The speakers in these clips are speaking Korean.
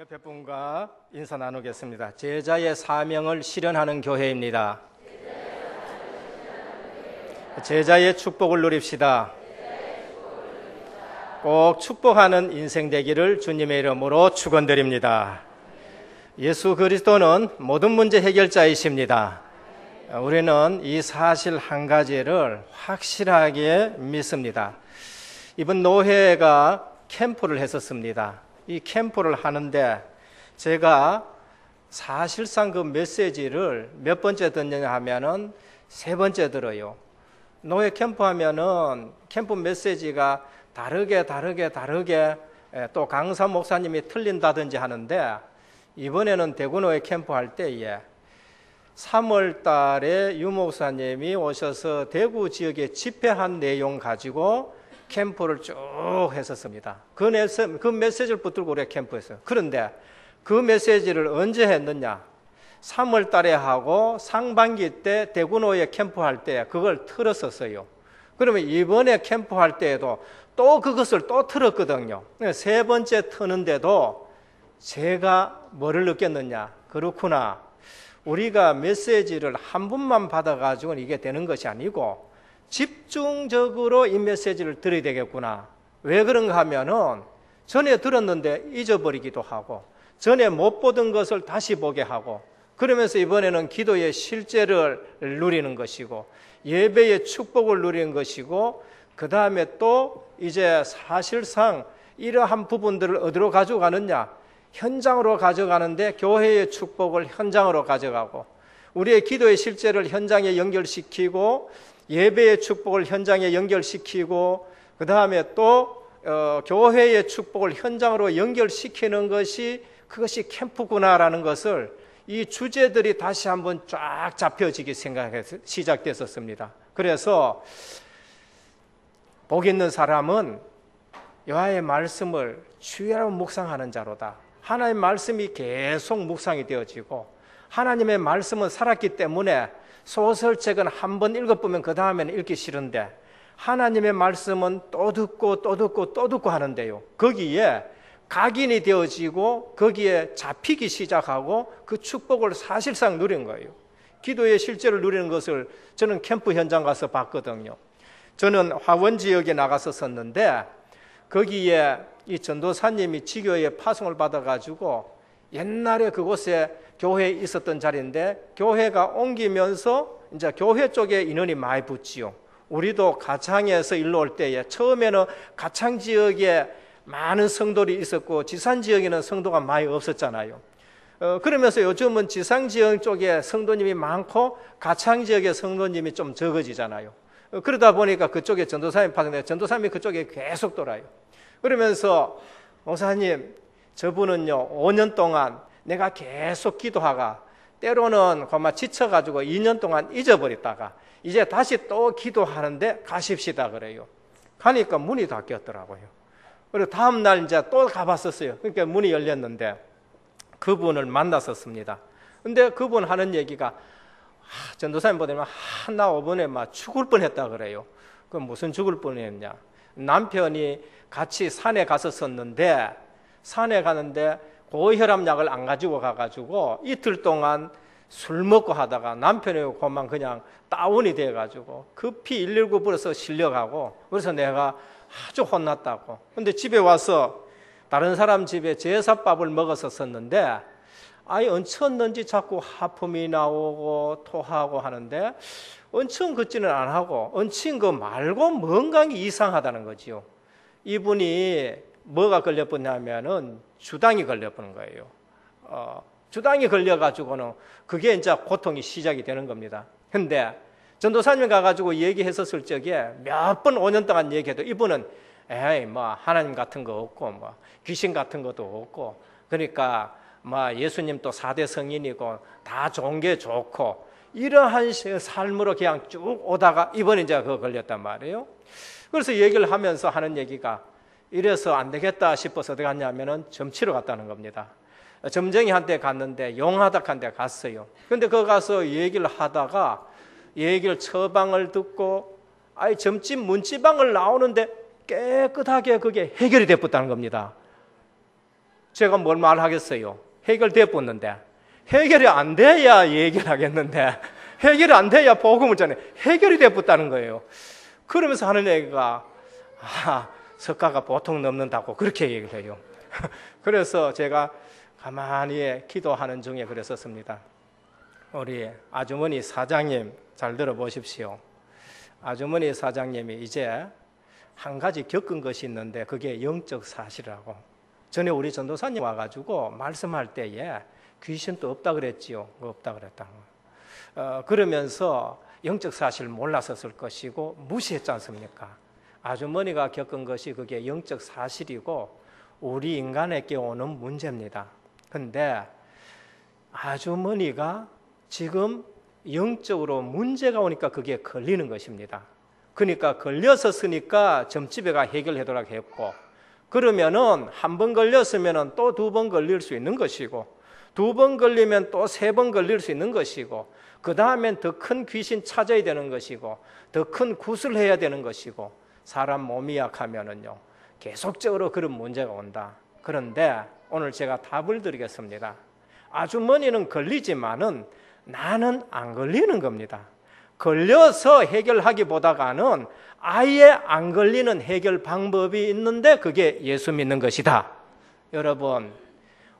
옆에 분과 인사 나누겠습니다. 제자의 사명을 실현하는 교회입니다. 제자의 축복을 누립시다. 꼭 축복하는 인생 되기를 주님의 이름으로 축원드립니다. 예수 그리스도는 모든 문제 해결자이십니다. 우리는 이 사실 한 가지를 확실하게 믿습니다. 이번 노회가 캠프를 했었습니다. 이 캠프를 하는데 제가 사실상 그 메시지를 몇 번째 듣느냐 하면은 세 번째 들어요. 노회 캠프 하면은 캠프 메시지가 다르게 또 강사 목사님이 틀린다든지 하는데 이번에는 대구노회 캠프 할 때에 3월 달에 유 목사님이 오셔서 대구 지역에 집회한 내용 가지고 캠프를 쭉 했었습니다. 그 메시지를 붙들고 우리가 캠프했어요. 그런데 그 메시지를 언제 했느냐? 3월 달에 하고 상반기 때 대구노회 캠프할 때 그걸 틀었었어요. 그러면 이번에 캠프할 때에도 또 그것을 또 틀었거든요. 세 번째 트는데도 제가 뭐를 느꼈느냐? 그렇구나. 우리가 메시지를 한 분만 받아가지고는 이게 되는 것이 아니고 집중적으로 이 메시지를 들어야 되겠구나. 왜 그런가 하면은 전에 들었는데 잊어버리기도 하고 전에 못 보던 것을 다시 보게 하고 그러면서 이번에는 기도의 실제를 누리는 것이고 예배의 축복을 누리는 것이고 그 다음에 또 이제 사실상 이러한 부분들을 어디로 가져가느냐? 현장으로 가져가는데 교회의 축복을 현장으로 가져가고 우리의 기도의 실제를 현장에 연결시키고 예배의 축복을 현장에 연결시키고 그 다음에 또 교회의 축복을 현장으로 연결시키는 것이 그것이 캠프구나라는 것을 이 주제들이 다시 한번 쫙 잡혀지기 생각해서 시작됐었습니다. 그래서 복 있는 사람은 여호와의 말씀을 주야로 묵상하는 자로다. 하나님의 말씀이 계속 묵상이 되어지고 하나님의 말씀은 살았기 때문에 소설책은 한 번 읽어보면 그 다음에는 읽기 싫은데 하나님의 말씀은 또 듣고 하는데요. 거기에 각인이 되어지고 거기에 잡히기 시작하고 그 축복을 사실상 누린 거예요. 기도의 실제를 누리는 것을 저는 캠프 현장 가서 봤거든요. 저는 화원 지역에 나갔었는데 거기에 이 전도사님이 지교에 파송을 받아가지고 옛날에 그곳에 교회에 있었던 자리인데 교회가 옮기면서 이제 교회 쪽에 인원이 많이 붙지요. 우리도 가창에서 일로 올 때에 처음에는 가창 지역에 많은 성도들이 있었고 지산 지역에는 성도가 많이 없었잖아요. 그러면서 요즘은 지상 지역 쪽에 성도님이 많고 가창 지역에 성도님이 좀 적어지잖아요. 그러다 보니까 그쪽에 전도사님 파송돼 전도사님이 그쪽에 계속 돌아요. 그러면서 목사님 저분은요 5년 동안 내가 계속 기도하가 때로는 그만 지쳐가지고 2년 동안 잊어버렸다가 이제 다시 또 기도하는데 가십시다 그래요. 가니까 문이 닫혔더라고요. 그리고 다음날 이제 또 가봤었어요. 그러니까 문이 열렸는데 그분을 만났었습니다. 근데 그분 하는 얘기가 전도사님 보더니 나 이번에 막 죽을 뻔했다 그래요. 그 무슨 죽을 뻔했냐? 남편이 같이 산에 갔었었는데 산에 가는데 고혈압약을 안 가지고 가가지고 이틀 동안 술 먹고 하다가 남편이 그만 그냥 다운이 돼가지고 급히 119 불러서 실려가고 그래서 내가 아주 혼났다고. 근데 집에 와서 다른 사람 집에 제사밥을 먹었었는데 아니 얹혔는지 자꾸 하품이 나오고 토하고 하는데 얹힌 걷지는 안 하고 얹힌 거 말고 뭔가 이상하다는 거지요. 이분이 뭐가 걸려버냐면은 주당이 걸려버는 거예요. 주당이 걸려가지고는 그게 이제 고통이 시작이 되는 겁니다. 근데 전도사님 가가지고 얘기했었을 적에 몇 번 5년 동안 얘기해도 이분은 에이 뭐 하나님 같은 거 없고 뭐 귀신 같은 것도 없고 그러니까 뭐 예수님 또 4대 성인이고 다 좋은 게 좋고 이러한 삶으로 그냥 쭉 오다가 이번에 이제 그거 걸렸단 말이에요. 그래서 얘기를 하면서 하는 얘기가 이래서 안 되겠다 싶어서 어디 갔냐면은 점치러 갔다는 겁니다. 점쟁이한테 갔는데 용하닥한테 갔어요. 근데 거기 가서 얘기를 하다가 얘기를 처방을 듣고 아예 점집 문지방을 나오는데 깨끗하게 그게 해결이 됐다는 겁니다. 제가 뭘 말하겠어요? 해결되었는데 해결이 안 돼야 얘기를 하겠는데 해결이 안 돼야 복음을 전해. 해결이 되었다는 거예요. 그러면서 하는 얘기가 석가가 보통 넘는다고 그렇게 얘기를 해요. 그래서 제가 가만히 기도하는 중에 그랬었습니다. 우리 아주머니 사장님 잘 들어보십시오. 아주머니 사장님이 이제 한 가지 겪은 것이 있는데 그게 영적 사실이라고. 전에 우리 전도사님 와가지고 말씀할 때에 귀신도 없다 그랬지요. 없다 그랬다고. 그러면서 영적 사실 몰랐었을 것이고 무시했지 않습니까? 아주머니가 겪은 것이 그게 영적 사실이고 우리 인간에게 오는 문제입니다. 근데 아주머니가 지금 영적으로 문제가 오니까 그게 걸리는 것입니다. 그러니까 걸렸었으니까 점집애가 해결하도록 했고, 그러면은 한 번 걸렸으면 또 두 번 걸릴 수 있는 것이고, 두 번 걸리면 또 세 번 걸릴 수 있는 것이고, 그 다음엔 더 큰 귀신 찾아야 되는 것이고, 더 큰 굿을 해야 되는 것이고, 사람 몸이 약하면은요 계속적으로 그런 문제가 온다. 그런데 오늘 제가 답을 드리겠습니다. 아주머니는 걸리지만은 나는 안 걸리는 겁니다. 걸려서 해결하기보다는 아예 안 걸리는 해결 방법이 있는데 그게 예수 믿는 것이다. 여러분,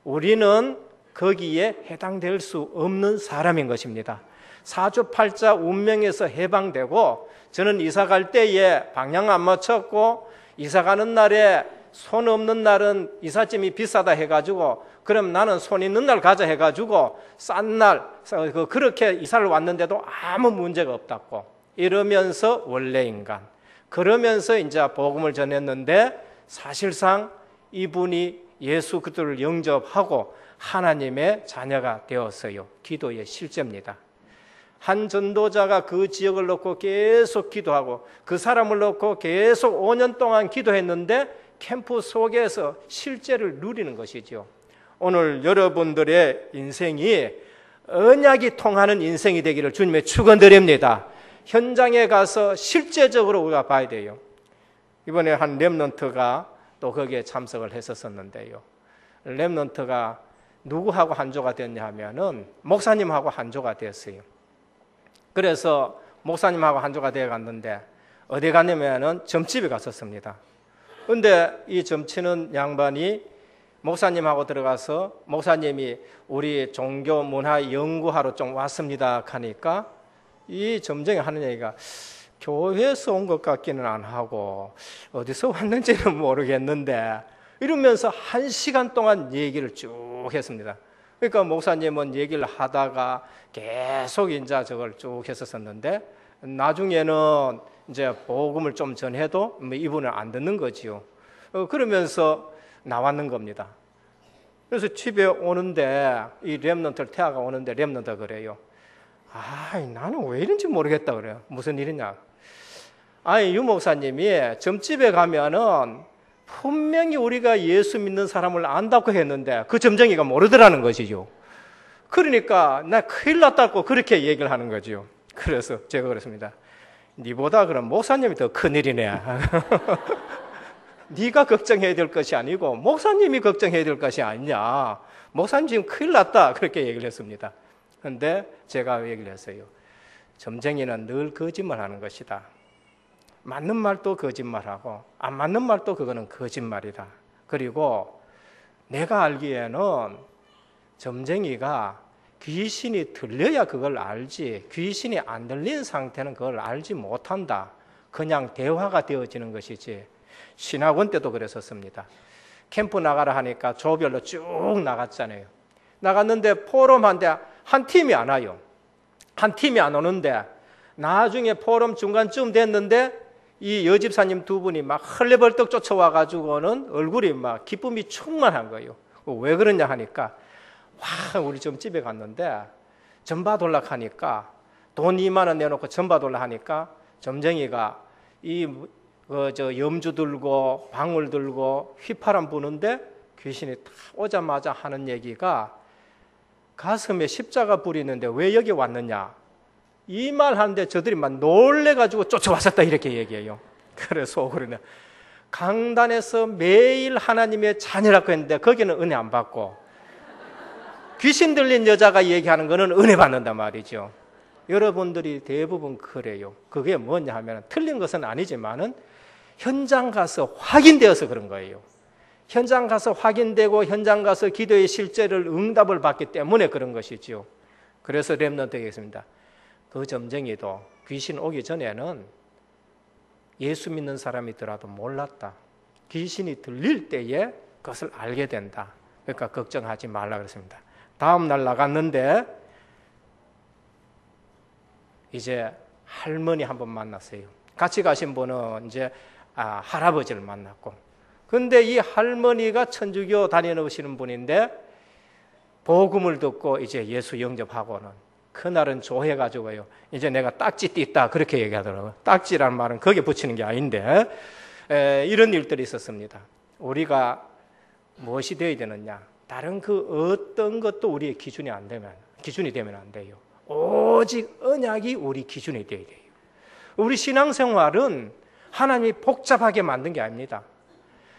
우리는 거기에 해당될 수 없는 사람인 것입니다. 사주팔자 운명에서 해방되고, 저는 이사 갈 때에 방향 안 맞췄고 이사 가는 날에 손 없는 날은 이삿짐이 비싸다 해가지고, 그럼 나는 손 있는 날 가자 해가지고 싼 날 그렇게 이사를 왔는데도 아무 문제가 없다고 이러면서 원래 인간, 그러면서 이제 복음을 전했는데 사실상 이분이 예수 그리스도를 영접하고 하나님의 자녀가 되었어요. 기도의 실제입니다. 한 전도자가 그 지역을 놓고 계속 기도하고 그 사람을 놓고 계속 5년 동안 기도했는데 캠프 속에서 실제를 누리는 것이죠. 오늘 여러분들의 인생이 언약이 통하는 인생이 되기를 주님의 축원드립니다. 현장에 가서 실제적으로 우리가 봐야 돼요. 이번에 한 렘넌트가 또 거기에 참석을 했었는데요. 렘넌트가 누구하고 한조가 됐냐 하면은 목사님하고 한조가 됐어요. 그래서 목사님하고 한조가 되어 갔는데 어디 갔냐면은 점집에 갔었습니다. 근데 이 점치는 양반이 목사님하고 들어가서 목사님이 우리 종교 문화 연구하러 좀 왔습니다 하니까 이 점쟁이 하는 얘기가 교회에서 온 것 같기는 안 하고 어디서 왔는지는 모르겠는데 이러면서 1시간 동안 얘기를 쭉 했습니다. 그러니까 목사님은 얘기를 하다가 계속 이제 저걸 쭉 했었는데 나중에는 이제 복음을 좀 전해도 이분은 안 듣는 거지요. 그러면서 나왔는 겁니다. 그래서 집에 오는데 이 렘넌트를 태아가 오는데 렘넌트가 그래요. 나는 왜 이런지 모르겠다 그래요. 무슨 일이냐? 유 목사님이 점집에 가면은 분명히 우리가 예수 믿는 사람을 안다고 했는데 그 점쟁이가 모르더라는 것이죠. 그러니까 나 큰일 났다고 그렇게 얘기를 하는 거죠. 그래서 제가 그랬습니다. 니보다 그럼 목사님이 더 큰일이네. 네가 걱정해야 될 것이 아니고 목사님이 걱정해야 될 것이 아니냐. 목사님 지금 큰일 났다. 그렇게 얘기를 했습니다. 그런데 제가 얘기를 했어요. 점쟁이는 늘 거짓말하는 것이다. 맞는 말도 거짓말하고 안 맞는 말도 그거는 거짓말이다. 그리고 내가 알기에는 점쟁이가 귀신이 들려야 그걸 알지 귀신이 안 들린 상태는 그걸 알지 못한다. 그냥 대화가 되어지는 것이지. 신학원 때도 그랬었습니다. 캠프 나가라 하니까 조별로 쭉 나갔잖아요. 나갔는데 포럼한데 한 팀이 안 와요. 한 팀이 안 오는데 나중에 포럼 중간쯤 됐는데 이 여집사님 두 분이 막 헐레벌떡 쫓아와가지고는 얼굴이 막 기쁨이 충만한 거예요. 왜 그러냐 하니까 우리 좀 집에 갔는데 전바돌락 하니까 돈 2만 원 내놓고 전바돌락 하니까 점쟁이가 염주 들고 방울 들고 휘파람 부는데 귀신이 다 오자마자 하는 얘기가 가슴에 십자가 불이 있는데 왜 여기 왔느냐 이 말 하는데 저들이 막 놀래가지고 쫓아왔었다 이렇게 얘기해요. 그래서 그러네 강단에서 매일 하나님의 자녀라고 했는데 거기는 은혜 안 받고, 귀신 들린 여자가 얘기하는 거는 은혜 받는단 말이죠. 여러분들이 대부분 그래요. 그게 뭐냐 하면, 틀린 것은 아니지만은 현장 가서 확인되어서 그런 거예요. 현장 가서 확인되고 현장 가서 기도의 실제를 응답을 받기 때문에 그런 것이죠. 그래서 렘넌트 되겠습니다. 그 점쟁이도 귀신 오기 전에는 예수 믿는 사람이더라도 몰랐다. 귀신이 들릴 때에 그것을 알게 된다. 그러니까 걱정하지 말라 그랬습니다. 다음 날 나갔는데 이제 할머니 한 번 만났어요. 같이 가신 분은 이제 할아버지를 만났고, 근데 이 할머니가 천주교 다니시는 분인데 복음을 듣고 이제 예수 영접하고는 그날은 조해가지고요, 이제 내가 딱지 띠다 그렇게 얘기하더라고요. 딱지라는 말은 거기에 붙이는 게 아닌데 이런 일들이 있었습니다. 우리가 무엇이 되어야 되느냐? 다른 그 어떤 것도 우리의 기준이 되면 안 돼요. 오직 언약이 우리 기준이 되어야 돼요. 우리 신앙생활은 하나님이 복잡하게 만든 게 아닙니다.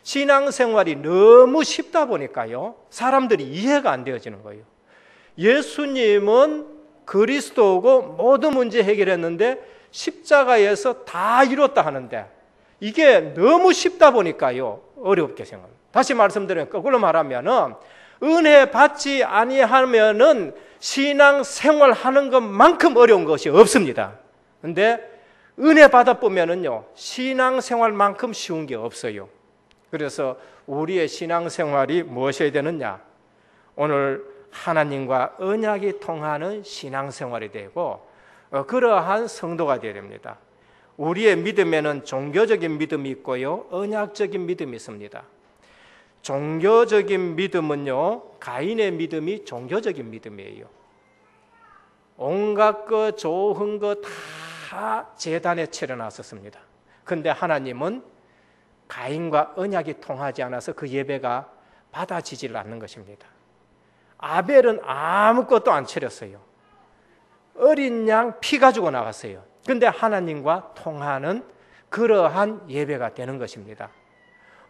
신앙생활이 너무 쉽다 보니까요, 사람들이 이해가 안 되어지는 거예요. 예수님은 그리스도고 모든 문제 해결했는데 십자가에서 다 이뤘다 하는데 이게 너무 쉽다 보니까요, 어렵게 생각합니다. 다시 말씀드리면, 거꾸로 말하면은 은혜 받지 아니하면은 신앙생활 하는 것만큼 어려운 것이 없습니다. 근데 은혜 받아보면은요, 신앙생활만큼 쉬운 게 없어요. 그래서 우리의 신앙생활이 무엇이어야 되느냐? 오늘 하나님과 언약이 통하는 신앙생활이 되고 그러한 성도가 되어야 됩니다. 우리의 믿음에는 종교적인 믿음이 있고요, 언약적인 믿음이 있습니다. 종교적인 믿음은요, 가인의 믿음이 종교적인 믿음이에요. 온갖 것 좋은 거 다 제단에 차려놨었습니다. 그런데 하나님은 가인과 언약이 통하지 않아서 그 예배가 받아지질 않는 것입니다. 아벨은 아무것도 안 차렸어요. 어린 양 피 가지고 나갔어요. 그런데 하나님과 통하는 그러한 예배가 되는 것입니다.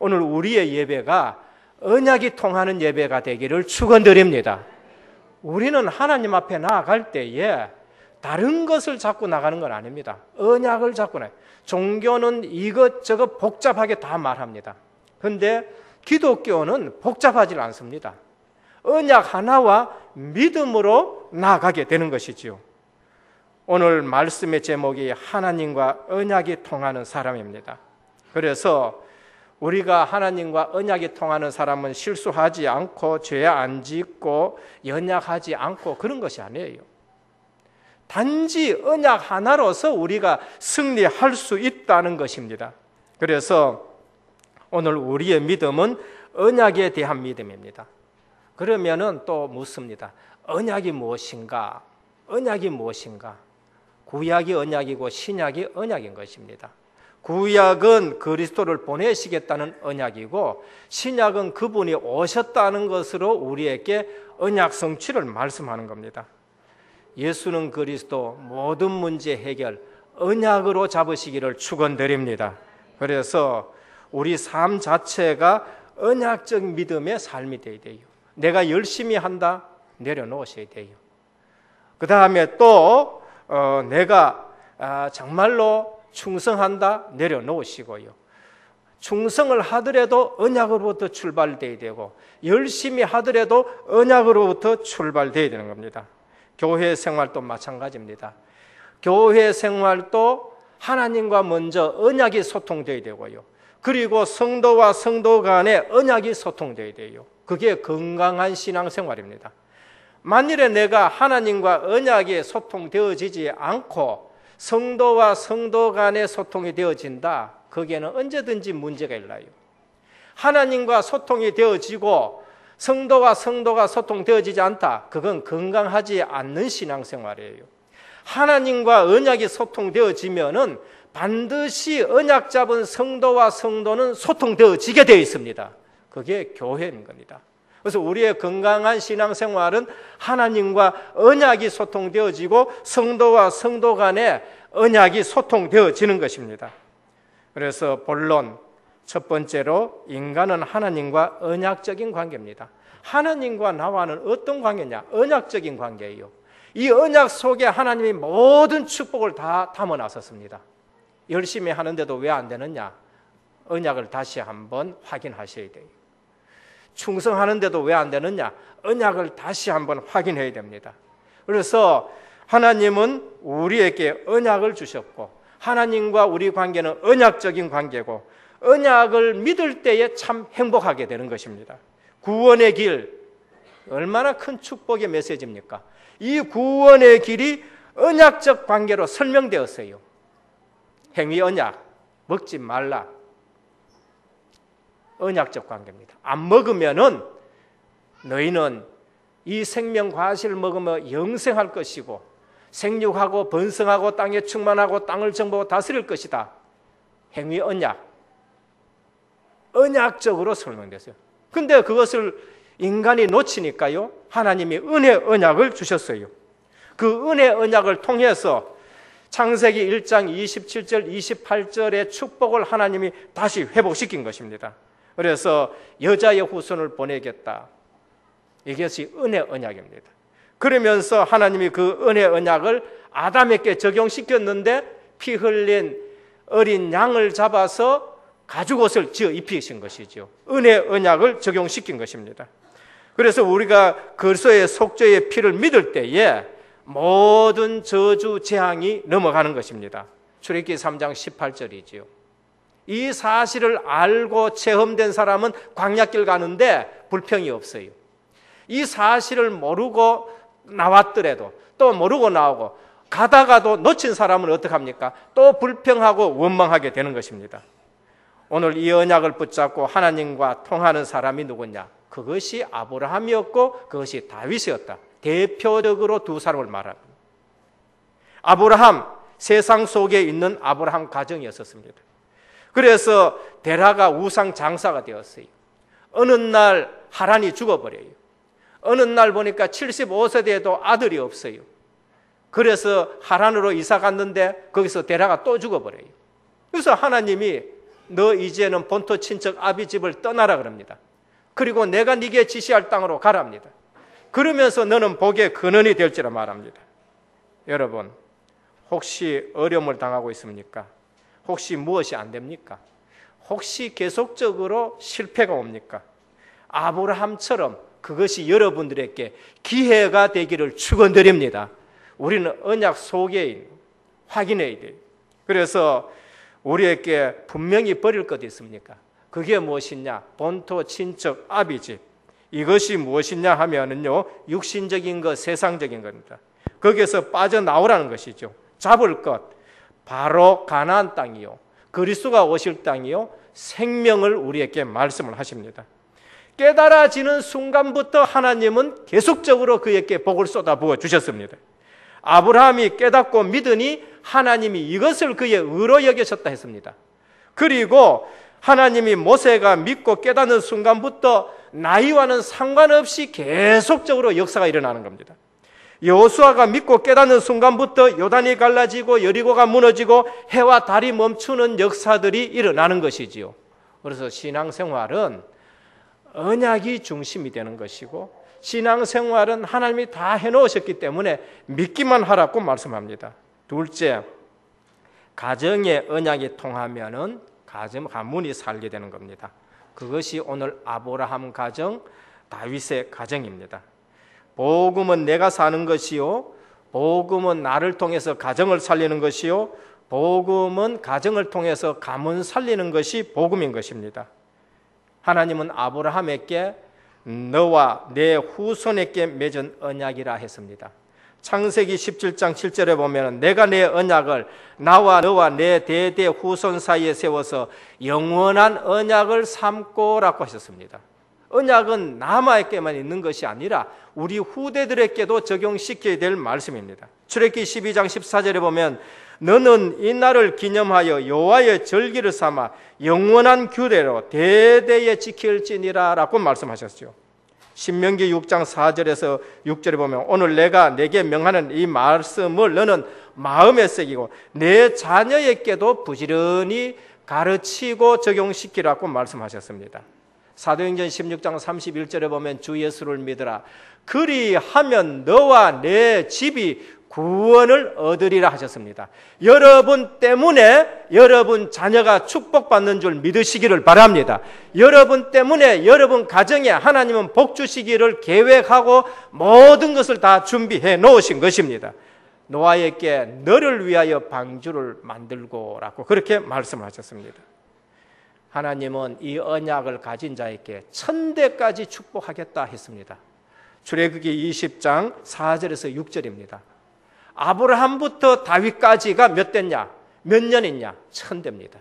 오늘 우리의 예배가 언약이 통하는 예배가 되기를 축원드립니다. 우리는 하나님 앞에 나아갈 때에 다른 것을 잡고 나가는 건 아닙니다. 언약을 잡고 나가요. 종교는 이것저것 복잡하게 다 말합니다. 그런데 기독교는 복잡하지 않습니다. 언약 하나와 믿음으로 나아가게 되는 것이지요. 오늘 말씀의 제목이 하나님과 언약이 통하는 사람입니다. 그래서 우리가 하나님과 언약이 통하는 사람은 실수하지 않고 죄 안 짓고 연약하지 않고 그런 것이 아니에요. 단지 언약 하나로서 우리가 승리할 수 있다는 것입니다. 그래서 오늘 우리의 믿음은 언약에 대한 믿음입니다. 그러면은 또 묻습니다. 언약이 무엇인가? 언약이 무엇인가? 구약이 언약이고 신약이 언약인 것입니다. 구약은 그리스도를 보내시겠다는 언약이고 신약은 그분이 오셨다는 것으로 우리에게 언약 성취를 말씀하는 겁니다. 예수는 그리스도 모든 문제 해결 언약으로 잡으시기를 축원드립니다. 그래서 우리 삶 자체가 언약적 믿음의 삶이 되어야 돼요. 내가 열심히 한다, 내려놓으셔야 돼요. 그 다음에 또 내가 정말로 충성한다, 내려놓으시고요. 충성을 하더라도 언약으로부터 출발되어야 되고 열심히 하더라도 언약으로부터 출발되어야 되는 겁니다. 교회 생활도 마찬가지입니다. 교회 생활도 하나님과 먼저 언약이 소통되어야 되고요. 그리고 성도와 성도 간에 언약이 소통되어야 돼요. 그게 건강한 신앙생활입니다. 만일에 내가 하나님과 언약이 소통되어지지 않고 성도와 성도 간의 소통이 되어진다, 거기에는 언제든지 문제가 일어나요. 하나님과 소통이 되어지고 성도와 성도가 소통되어지지 않다, 그건 건강하지 않는 신앙생활이에요. 하나님과 언약이 소통되어지면은 반드시 언약 잡은 성도와 성도는 소통되어지게 되어 있습니다. 그게 교회인 겁니다. 그래서 우리의 건강한 신앙생활은 하나님과 언약이 소통되어지고 성도와 성도 간에 언약이 소통되어지는 것입니다. 그래서 본론, 첫 번째로 인간은 하나님과 언약적인 관계입니다. 하나님과 나와는 어떤 관계냐? 언약적인 관계예요. 이 언약 속에 하나님이 모든 축복을 다 담아놨었습니다. 열심히 하는데도 왜 안 되느냐? 언약을 다시 한번 확인하셔야 돼요. 충성하는데도 왜 안 되느냐? 언약을 다시 한번 확인해야 됩니다. 그래서 하나님은 우리에게 언약을 주셨고 하나님과 우리 관계는 언약적인 관계고 언약을 믿을 때에 참 행복하게 되는 것입니다. 구원의 길, 얼마나 큰 축복의 메시지입니까? 이 구원의 길이 언약적 관계로 설명되었어요. 행위 언약, 먹지 말라. 언약적 관계입니다. 안 먹으면은 너희는 이 생명 과실을 먹으며 영생할 것이고 생육하고 번성하고 땅에 충만하고 땅을 정복하고 다스릴 것이다. 행위 언약. 언약적으로 설명됐어요. 근데 그것을 인간이 놓치니까요. 하나님이 은혜 언약을 주셨어요. 그 은혜 언약을 통해서 창세기 1장 27절 28절의 축복을 하나님이 다시 회복시킨 것입니다. 그래서 여자의 후손을 보내겠다. 이것이 은혜 언약입니다. 그러면서 하나님이 그 은혜 언약을 아담에게 적용시켰는데 피 흘린 어린 양을 잡아서 가죽옷을 지어 입히신 것이죠. 은혜 언약을 적용시킨 것입니다. 그래서 우리가 그리스도의 속죄의 피를 믿을 때에 모든 저주 재앙이 넘어가는 것입니다. 출애굽기 3장 18절이지요. 이 사실을 알고 체험된 사람은 광야길 가는데 불평이 없어요. 이 사실을 모르고 나왔더라도 또 모르고 나오고 가다가도 놓친 사람은 어떡합니까? 또 불평하고 원망하게 되는 것입니다. 오늘 이 언약을 붙잡고 하나님과 통하는 사람이 누구냐? 그것이 아브라함이었고 그것이 다윗이었다. 대표적으로 두 사람을 말합니다. 아브라함, 세상 속에 있는 아브라함 가정이었습니다. 그래서 데라가 우상 장사가 되었어요. 어느 날 하란이 죽어버려요. 어느 날 보니까 75세 돼도 아들이 없어요. 그래서 하란으로 이사 갔는데 거기서 데라가 또 죽어버려요. 그래서 하나님이 너 이제는 본토 친척 아비 집을 떠나라 그럽니다. 그리고 내가 네게 지시할 땅으로 가랍니다. 그러면서 너는 복의 근원이 될지라 말합니다. 여러분, 혹시 어려움을 당하고 있습니까? 혹시 무엇이 안 됩니까? 혹시 계속적으로 실패가 옵니까? 아브라함처럼 그것이 여러분들에게 기회가 되기를 축원드립니다. 우리는 언약 속에 확인해야 돼요. 그래서 우리에게 분명히 버릴 것이 있습니까? 그게 무엇이냐? 본토, 친척, 아비집. 이것이 무엇이냐 하면은요, 육신적인 것, 세상적인 겁니다. 거기에서 빠져나오라는 것이죠. 잡을 것, 바로 가나안 땅이요, 그리스도가 오실 땅이요, 생명을 우리에게 말씀을 하십니다. 깨달아지는 순간부터 하나님은 계속적으로 그에게 복을 쏟아부어 주셨습니다. 아브라함이 깨닫고 믿으니 하나님이 이것을 그의 의로 여기셨다 했습니다. 그리고 하나님이 모세가 믿고 깨닫는 순간부터 나이와는 상관없이 계속적으로 역사가 일어나는 겁니다. 여호수아가 믿고 깨닫는 순간부터 요단이 갈라지고 여리고가 무너지고 해와 달이 멈추는 역사들이 일어나는 것이지요. 그래서 신앙생활은 언약이 중심이 되는 것이고 신앙생활은 하나님이 다 해놓으셨기 때문에 믿기만 하라고 말씀합니다. 둘째, 가정의 언약이 통하면은 가문이 살게 되는 겁니다. 그것이 오늘 아브라함 가정, 다윗의 가정입니다. 복음은 내가 사는 것이요, 복음은 나를 통해서 가정을 살리는 것이요, 복음은 가정을 통해서 가문 살리는 것이 복음인 것입니다. 하나님은 아브라함에게 너와 내 후손에게 맺은 언약이라 했습니다. 창세기 17장 7절에 보면 내가 내 언약을 나와 너와 내 대대 후손 사이에 세워서 영원한 언약을 삼고라고 하셨습니다. 언약은 남아에게만 있는 것이 아니라 우리 후대들에게도 적용시켜야 될 말씀입니다. 출애굽기 12장 14절에 보면 너는 이 날을 기념하여 여호와의 절기를 삼아 영원한 규례로 대대에 지킬지니라 라고 말씀하셨죠. 신명기 6장 4절에서 6절에 보면 오늘 내가 내게 명하는 이 말씀을 너는 마음에 새기고 내 자녀에게도 부지런히 가르치고 적용시키라고 말씀하셨습니다. 사도행전 16장 31절에 보면 주 예수를 믿으라. 그리하면 너와 내 집이 구원을 얻으리라 하셨습니다. 여러분 때문에 여러분 자녀가 축복받는 줄 믿으시기를 바랍니다. 여러분 때문에 여러분 가정에 하나님은 복 주시기를 계획하고 모든 것을 다 준비해 놓으신 것입니다. 노아에게 너를 위하여 방주를 만들고라고 그렇게 말씀하셨습니다. 하나님은 이 언약을 가진 자에게 천대까지 축복하겠다 했습니다. 출애굽기 20장 4절에서 6절입니다. 아브라함부터 다윗까지가 몇 대냐? 몇 년이냐? 1000대입니다.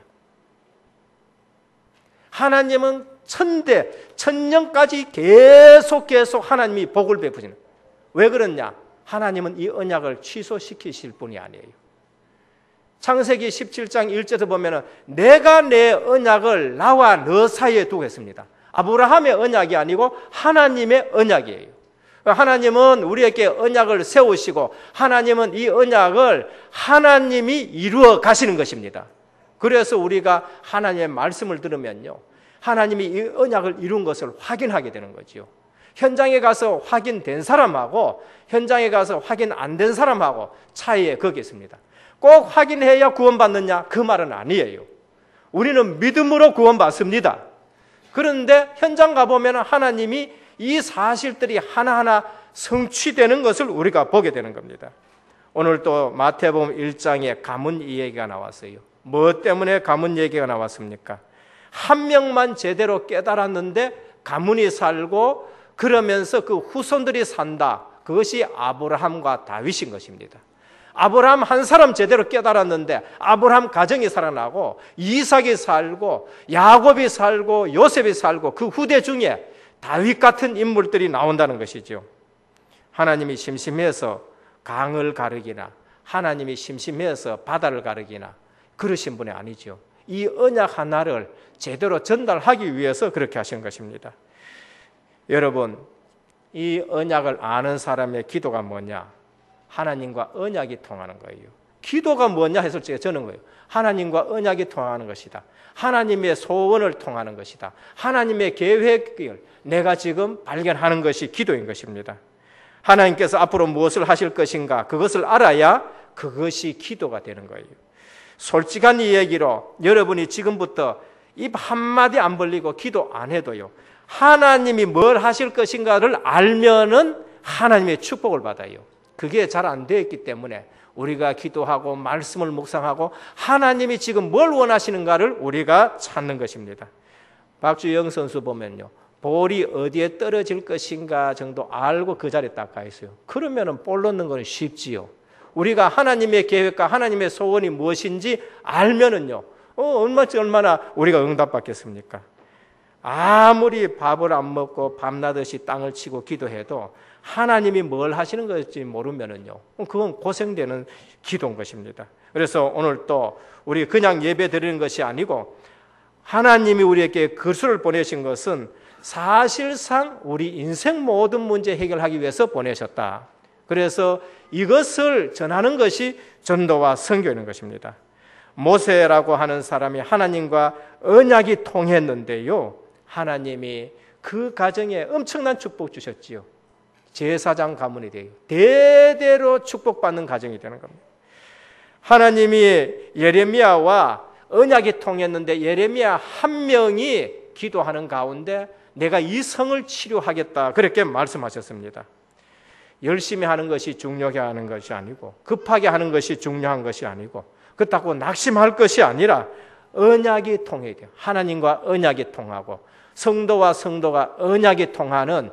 하나님은 1000대, 1000년까지 계속 하나님이 복을 베푸시는. 왜 그러냐? 하나님은 이 언약을 취소시키실 분이 아니에요. 창세기 17장 1절에 보면 내가 내 언약을 나와 너 사이에 두겠습니다. 아브라함의 언약이 아니고 하나님의 언약이에요. 하나님은 우리에게 언약을 세우시고 하나님은 이 언약을 하나님이 이루어 가시는 것입니다. 그래서 우리가 하나님의 말씀을 들으면요, 하나님이 이 언약을 이룬 것을 확인하게 되는 거죠. 현장에 가서 확인된 사람하고 현장에 가서 확인 안 된 사람하고 차이에 거기 있습니다. 꼭 확인해야 구원받느냐? 그 말은 아니에요. 우리는 믿음으로 구원받습니다. 그런데 현장 가보면 하나님이 이 사실들이 하나하나 성취되는 것을 우리가 보게 되는 겁니다. 오늘 또 마태복음 1장에 가문 이야기가 나왔어요. 뭐 때문에 가문 얘기가 나왔습니까? 한 명만 제대로 깨달았는데 가문이 살고 그러면서 그 후손들이 산다. 그것이 아브라함과 다윗인 것입니다. 아브라함 한 사람 제대로 깨달았는데 아브라함 가정이 살아나고 이삭이 살고 야곱이 살고 요셉이 살고 그 후대 중에 다윗 같은 인물들이 나온다는 것이죠. 하나님이 심심해서 강을 가르기나 하나님이 심심해서 바다를 가르기나 그러신 분이 아니죠. 이 언약 하나를 제대로 전달하기 위해서 그렇게 하신 것입니다. 여러분, 이 언약을 아는 사람의 기도가 뭐냐? 하나님과 언약이 통하는 거예요. 기도가 뭐냐 했을 때 저는 거예요. 하나님과 언약이 통하는 것이다. 하나님의 소원을 통하는 것이다. 하나님의 계획을 내가 지금 발견하는 것이 기도인 것입니다. 하나님께서 앞으로 무엇을 하실 것인가 그것을 알아야 그것이 기도가 되는 거예요. 솔직한 이 얘기로 여러분이 지금부터 입 한마디 안 벌리고 기도 안 해도요, 하나님이 뭘 하실 것인가를 알면은 하나님의 축복을 받아요. 그게 잘 안 되었기 때문에 우리가 기도하고 말씀을 묵상하고 하나님이 지금 뭘 원하시는가를 우리가 찾는 것입니다. 박주영 선수 보면요, 볼이 어디에 떨어질 것인가 정도 알고 그 자리에 딱 가 있어요. 그러면은 볼 넣는 건 쉽지요. 우리가 하나님의 계획과 하나님의 소원이 무엇인지 알면은요, 얼마나 우리가 응답받겠습니까? 아무리 밥을 안 먹고 밤낮없이 땅을 치고 기도해도 하나님이 뭘 하시는 것인지 모르면은요, 그건 고생되는 기도인 것입니다. 그래서 오늘 또 우리 그냥 예배 드리는 것이 아니고 하나님이 우리에게 그리스도를 보내신 것은 사실상 우리 인생 모든 문제 해결하기 위해서 보내셨다. 그래서 이것을 전하는 것이 전도와 선교인 것입니다. 모세라고 하는 사람이 하나님과 언약이 통했는데요, 하나님이 그 가정에 엄청난 축복 주셨지요. 제사장 가문이 돼요. 대대로 축복받는 가정이 되는 겁니다. 하나님이 예레미야와 언약이 통했는데 예레미야 한 명이 기도하는 가운데 내가 이 성을 치료하겠다 그렇게 말씀하셨습니다. 열심히 하는 것이 중요하게 하는 것이 아니고 급하게 하는 것이 중요한 것이 아니고 그렇다고 낙심할 것이 아니라 언약이 통해야 돼요. 하나님과 언약이 통하고 성도와 성도가 언약이 통하는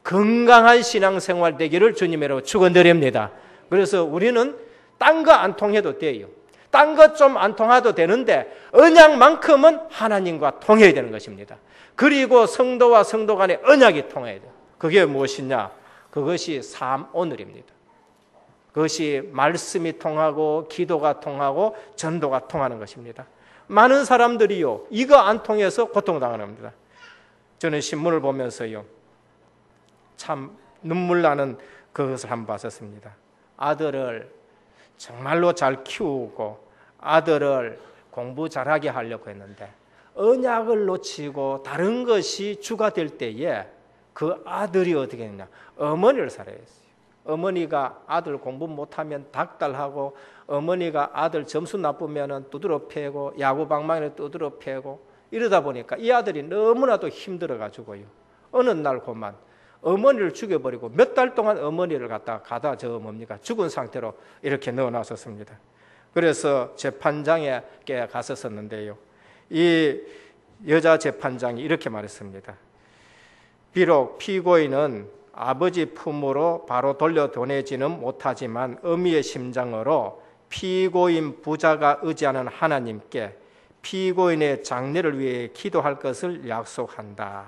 건강한 신앙생활 되기를 주님으로 축원드립니다. 그래서 우리는 딴 거 안 통해도 돼요. 딴 거 좀 안 통해도 되는데 언약만큼은 하나님과 통해야 되는 것입니다. 그리고 성도와 성도 간의 언약이 통해야 돼요. 그게 무엇이냐? 그것이 삶 오늘입니다. 그것이 말씀이 통하고 기도가 통하고 전도가 통하는 것입니다. 많은 사람들이요, 이거 안 통해서 고통당하는 겁니다. 저는 신문을 보면서요, 참 눈물 나는 그것을 한번 봤었습니다. 아들을 정말로 잘 키우고 아들을 공부 잘하게 하려고 했는데 언약을 놓치고 다른 것이 주가 될 때에 그 아들이 어떻게 했냐? 어머니를 살해했어요. 어머니가 아들 공부 못하면 닥달하고, 어머니가 아들 점수 나쁘면 두드러 패고, 야구 방망이를 두드러 패고, 이러다 보니까 이 아들이 너무나도 힘들어가지고요. 어느 날 그만 어머니를 죽여버리고 몇 달 동안 어머니를 가다 죽은 상태로 이렇게 넣어놨었습니다. 그래서 재판장에 갔었는데요. 이 여자 재판장이 이렇게 말했습니다. 비록 피고인은 아버지 품으로 바로 돌려보내지는 못하지만 어미의 심정으로 피고인 부자가 의지하는 하나님께 피고인의 장래를 위해 기도할 것을 약속한다.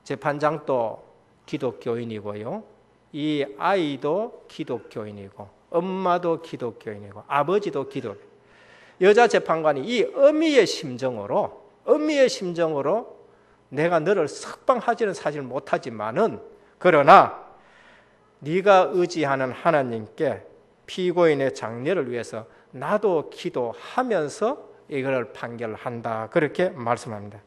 재판장도 기독교인이고요. 이 아이도 기독교인이고 엄마도 기독교인이고 아버지도 기독교인. 여자 재판관이 이 어미의 심정으로 내가 너를 석방하지는 사실 못하지만은 그러나 네가 의지하는 하나님께 피고인의 장래를 위해서 나도 기도하면서 이걸 판결한다. 그렇게 말씀합니다.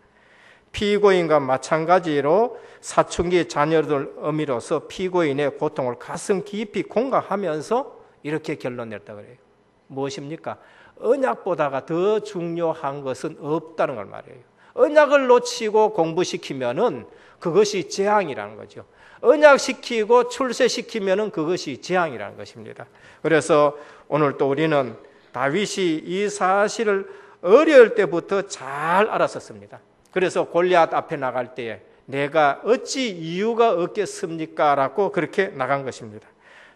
피고인과 마찬가지로 사춘기 자녀들 어미로서 피고인의 고통을 가슴 깊이 공감하면서 이렇게 결론 냈다 그래요. 무엇입니까? 언약보다가 더 중요한 것은 없다는 걸 말해요. 언약을 놓치고 공부시키면은 그것이 재앙이라는 거죠. 언약시키고 출세시키면은 그것이 재앙이라는 것입니다. 그래서 오늘 또 우리는 다윗이 이 사실을 어려울 때부터 잘 알았었습니다. 그래서 골리앗 앞에 나갈 때에 내가 어찌 이유가 없겠습니까? 라고 그렇게 나간 것입니다.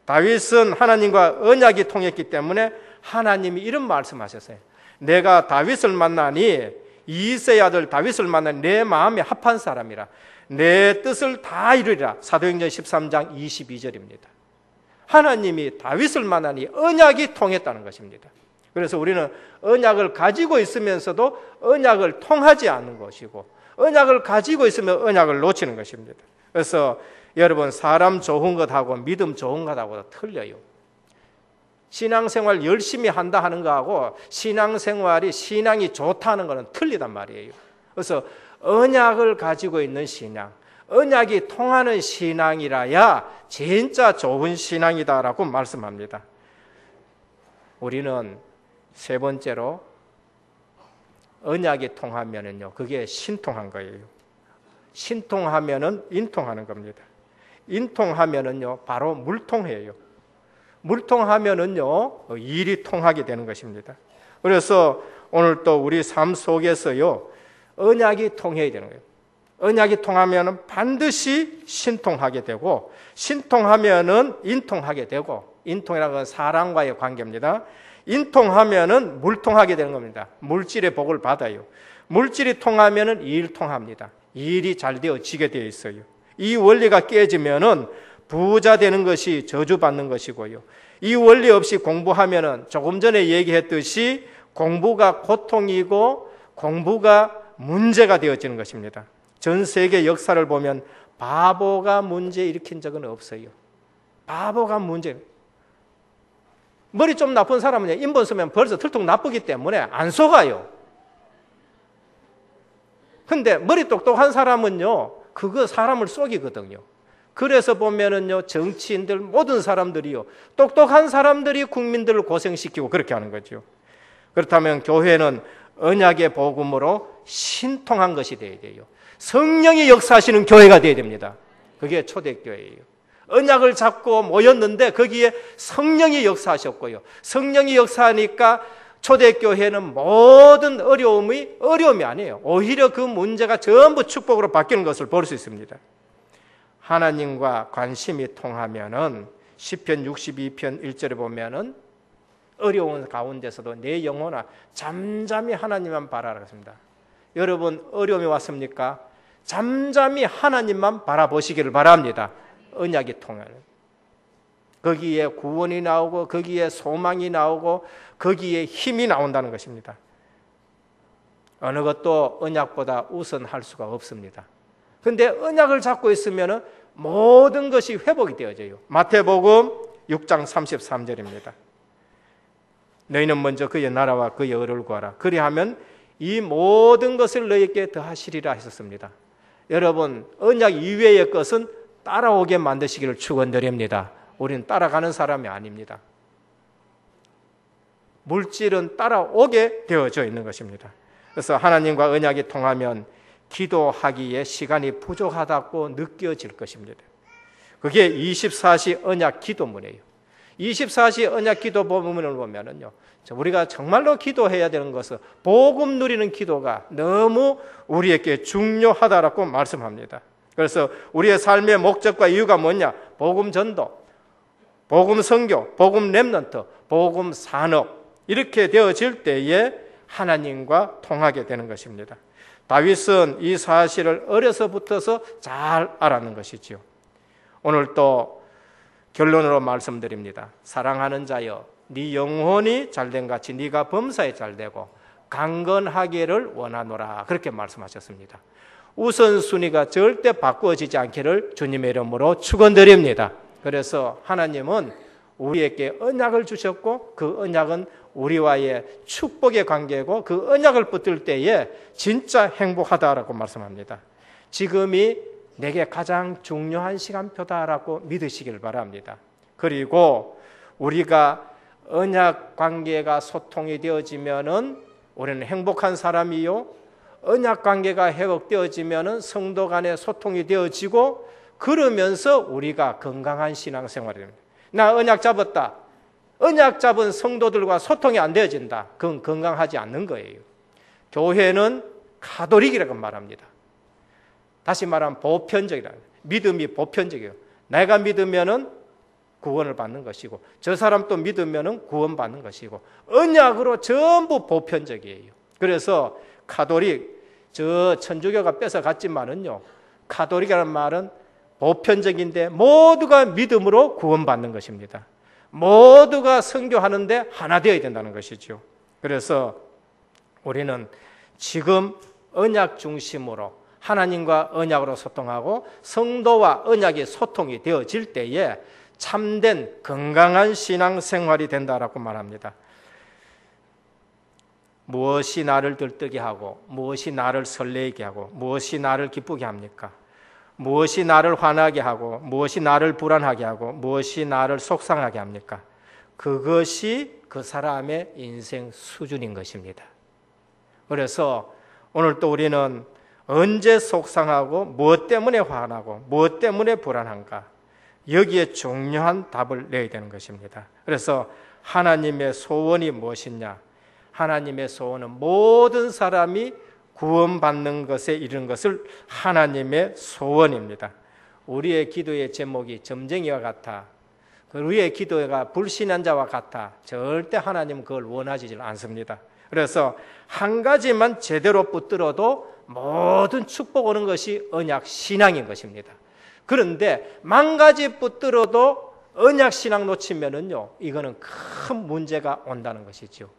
다윗은 하나님과 언약이 통했기 때문에 하나님이 이런 말씀하셨어요. 내가 다윗을 만나니 이새의 아들 다윗을 만나니 내 마음에 합한 사람이라 내 뜻을 다 이루리라. 사도행전 13장 22절입니다. 하나님이 다윗을 만나니 언약이 통했다는 것입니다. 그래서 우리는 언약을 가지고 있으면서도 언약을 통하지 않는 것이고 언약을 가지고 있으면 언약을 놓치는 것입니다. 그래서 여러분 사람 좋은 것하고 믿음 좋은 것하고 틀려요. 신앙생활 열심히 한다 하는 거하고 신앙생활이 신앙이 좋다는 것은 틀리단 말이에요. 그래서 언약을 가지고 있는 신앙, 언약이 통하는 신앙이라야 진짜 좋은 신앙이다라고 말씀합니다. 우리는 세 번째로 언약이 통하면은요, 그게 신통한 거예요. 신통하면은 인통하는 겁니다. 인통하면은요, 바로 물통해요. 물통하면은요, 일이 통하게 되는 것입니다. 그래서 오늘 또 우리 삶 속에서요, 언약이 통해야 되는 거예요. 언약이 통하면은 반드시 신통하게 되고, 신통하면은 인통하게 되고, 인통이라는 건 사람과의 관계입니다. 인통하면은 물통하게 되는 겁니다. 물질의 복을 받아요. 물질이 통하면은 일 통합니다. 일이 잘 되어지게 되어 있어요. 이 원리가 깨지면은 부자 되는 것이 저주받는 것이고요. 이 원리 없이 공부하면은 조금 전에 얘기했듯이 공부가 고통이고 공부가 문제가 되어지는 것입니다. 전 세계 역사를 보면 바보가 문제 일으킨 적은 없어요. 바보가 문제. 머리 좀 나쁜 사람은 인본 쓰면 벌써 들통 나쁘기 때문에 안 속아요. 근데 머리 똑똑한 사람은요, 그거 사람을 속이거든요. 그래서 보면은요, 정치인들 모든 사람들이요, 똑똑한 사람들이 국민들을 고생시키고 그렇게 하는 거죠. 그렇다면 교회는 언약의 복음으로 신통한 것이 되어야 돼요. 성령이 역사하시는 교회가 되어야 됩니다. 그게 초대교회예요. 언약을 잡고 모였는데 거기에 성령이 역사하셨고요. 성령이 역사하니까 초대교회는 모든 어려움이 아니에요. 오히려 그 문제가 전부 축복으로 바뀌는 것을 볼 수 있습니다. 하나님과 관심이 통하면은 시편 62편 1절에 보면은 어려운 가운데서도 내 영혼아 잠잠히 하나님만 바라라 했습니다. 여러분 어려움이 왔습니까? 잠잠히 하나님만 바라보시기를 바랍니다. 언약이 통하는 거기에 구원이 나오고 거기에 소망이 나오고 거기에 힘이 나온다는 것입니다. 어느 것도 언약보다 우선할 수가 없습니다. 그런데 언약을 잡고 있으면 모든 것이 회복이 되어져요. 마태복음 6장 33절입니다. 너희는 먼저 그의 나라와 그의 의를 구하라. 그리하면 이 모든 것을 너희에게 더하시리라 했었습니다. 여러분, 언약 이외의 것은 따라오게 만드시기를 축원드립니다. 우리는 따라가는 사람이 아닙니다. 물질은 따라오게 되어져 있는 것입니다. 그래서 하나님과 언약이 통하면 기도하기에 시간이 부족하다고 느껴질 것입니다. 그게 24시 언약 기도문이에요. 24시 언약 기도 본문을 보면은요, 우리가 정말로 기도해야 되는 것은 복음 누리는 기도가 너무 우리에게 중요하다라고 말씀합니다. 그래서 우리의 삶의 목적과 이유가 뭐냐? 복음 전도, 복음 선교, 복음 렘넌트, 복음 산업, 이렇게 되어질 때에 하나님과 통하게 되는 것입니다. 다윗은 이 사실을 어려서부터서 잘 알았는 것이지요. 오늘 또 결론으로 말씀드립니다. 사랑하는 자여, 네 영혼이 잘된 같이 네가 범사에 잘되고 강건하기를 원하노라, 그렇게 말씀하셨습니다. 우선순위가 절대 바꾸어지지 않기를 주님의 이름으로 축원드립니다. 그래서 하나님은 우리에게 언약을 주셨고 그 언약은 우리와의 축복의 관계고 그 언약을 붙들 때에 진짜 행복하다라고 말씀합니다. 지금이 내게 가장 중요한 시간표다라고 믿으시길 바랍니다. 그리고 우리가 언약 관계가 소통이 되어지면은 우리는 행복한 사람이요, 언약 관계가 회복되어지면은 성도 간의 소통이 되어지고, 그러면서 우리가 건강한 신앙생활이 됩니다. 나 언약 잡았다. 언약 잡은 성도들과 소통이 안 되어진다. 그건 건강하지 않는 거예요. 교회는 가톨릭이라고 말합니다. 다시 말하면 보편적이라. 믿음이 보편적이에요. 내가 믿으면은 구원을 받는 것이고, 저 사람 또 믿으면은 구원받는 것이고, 언약으로 전부 보편적이에요. 그래서 가톨릭, 저 천주교가 뺏어갔지만은요, 가톨릭이라는 말은 보편적인데 모두가 믿음으로 구원받는 것입니다. 모두가 선교하는데 하나 되어야 된다는 것이죠. 그래서 우리는 지금 언약 중심으로 하나님과 언약으로 소통하고 성도와 언약이 소통이 되어질 때에 참된 건강한 신앙생활이 된다라고 말합니다. 무엇이 나를 들뜨게 하고, 무엇이 나를 설레게 하고, 무엇이 나를 기쁘게 합니까? 무엇이 나를 화나게 하고, 무엇이 나를 불안하게 하고, 무엇이 나를 속상하게 합니까? 그것이 그 사람의 인생 수준인 것입니다. 그래서 오늘 또 우리는 언제 속상하고, 무엇 때문에 화나고, 무엇 때문에 불안한가? 여기에 중요한 답을 내야 되는 것입니다. 그래서 하나님의 소원이 무엇이냐? 하나님의 소원은 모든 사람이 구원받는 것에 이르는 것을 하나님의 소원입니다. 우리의 기도의 제목이 점쟁이와 같아, 우리의 기도가 불신한 자와 같아, 절대 하나님은 그걸 원하지 않습니다. 그래서 한 가지만 제대로 붙들어도 모든 축복 오는 것이 언약 신앙인 것입니다. 그런데 만 가지 붙들어도 언약 신앙 놓치면은요, 이거는 큰 문제가 온다는 것이죠.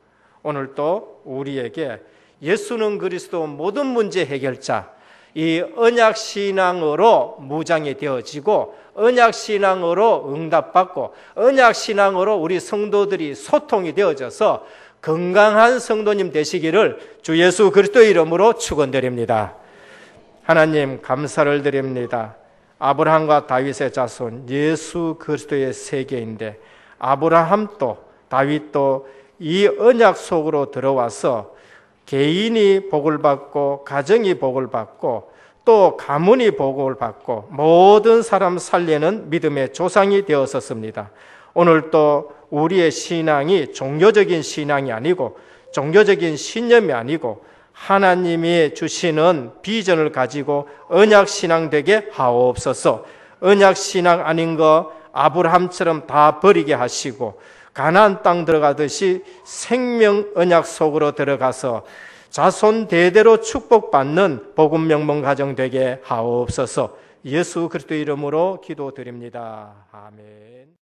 오늘 또 우리에게 예수는 그리스도 모든 문제 해결자, 이 언약 신앙으로 무장이 되어지고, 언약 신앙으로 응답받고, 언약 신앙으로 우리 성도들이 소통이 되어져서 건강한 성도님 되시기를 주 예수 그리스도의 이름으로 축원드립니다. 하나님 감사를 드립니다. 아브라함과 다윗의 자손 예수 그리스도의 세계인데, 아브라함도 다윗도 이 언약 속으로 들어와서 개인이 복을 받고, 가정이 복을 받고, 또 가문이 복을 받고, 모든 사람 살리는 믿음의 조상이 되었었습니다. 오늘 또 우리의 신앙이 종교적인 신앙이 아니고, 종교적인 신념이 아니고, 하나님이 주시는 비전을 가지고 언약 신앙 되게 하옵소서. 언약 신앙 아닌 거 아브라함처럼 다 버리게 하시고, 가나안 땅 들어가듯이 생명 언약 속으로 들어가서 자손 대대로 축복받는 복음 명문 가정 되게 하옵소서. 예수 그리스도 이름으로 기도드립니다. 아멘.